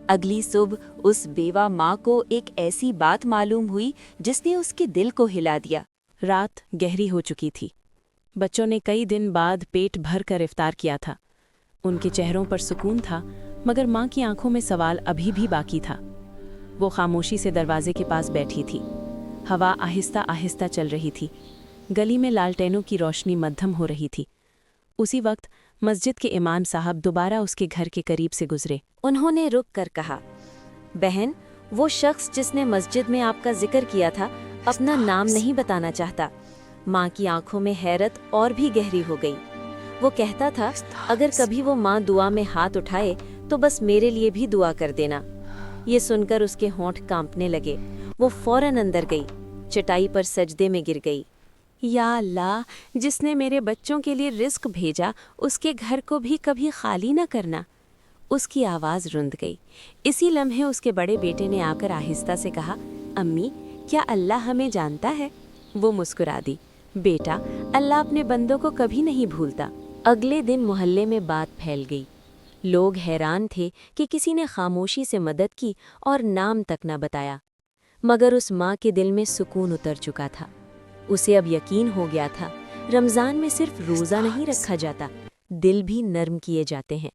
اگلی صبح اس بیوہ ماں کو ایک ایسی بات معلوم ہوئی جس نے اس کے دل کو ہلا دیا۔ رات گہری ہو چکی تھی۔ بچوں نے کئی دن بعد پیٹ بھر کر افطار کیا تھا۔ ان کے چہروں پر سکون تھا، مگر ماں کی آنکھوں میں سوال ابھی بھی باقی تھا۔ وہ خاموشی سے دروازے کے پاس بیٹھی تھی۔ ہوا آہستہ آہستہ چل رہی تھی۔ گلی میں لالٹینوں کی روشنی مدھم ہو رہی تھی۔ اسی وقت مسجد کے امام صاحب دوبارہ اس کے گھر کے قریب سے گزرے۔ انہوں نے رک کر کہا، بہن، وہ شخص جس نے مسجد میں آپ کا ذکر کیا تھا اپنا نام نہیں بتانا چاہتا۔ ماں کی آنکھوں میں حیرت اور بھی گہری ہو گئی۔ وہ کہتا تھا، اگر کبھی وہ ماں دعا میں ہاتھ اٹھائے تو بس میرے لیے بھی دعا کر دینا۔ یہ سن کر اس کے ہونٹ کانپنے لگے۔ وہ فوراً اندر گئی، چٹائی پر سجدے میں گر گئی۔ یا اللہ، جس نے میرے بچوں کے لیے رزق بھیجا اس کے گھر کو بھی کبھی خالی نہ کرنا۔ اس کی آواز رند گئی۔ اسی لمحے اس کے بڑے بیٹے نے آ کر آہستہ سے کہا، امی، کیا اللہ ہمیں جانتا ہے؟ وہ مسکرا دی، بیٹا، اللہ اپنے بندوں کو کبھی نہیں بھولتا۔ اگلے دن محلے میں بات پھیل گئی۔ لوگ حیران تھے کہ کسی نے خاموشی سے مدد کی اور نام تک نہ بتایا، مگر اس ماں کے دل میں سکون اتر چکا تھا۔ اسے اب یقین ہو گیا تھا، رمضان میں صرف روزہ نہیں رکھا جاتا، دل بھی نرم کیے جاتے ہیں،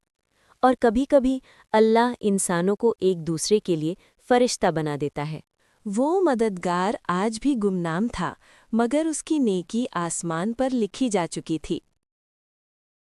اور کبھی کبھی اللہ انسانوں کو ایک دوسرے کے لیے فرشتہ بنا دیتا ہے۔ وہ مددگار آج بھی گمنام تھا، مگر اس کی نیکی آسمان پر لکھی جا چکی تھی۔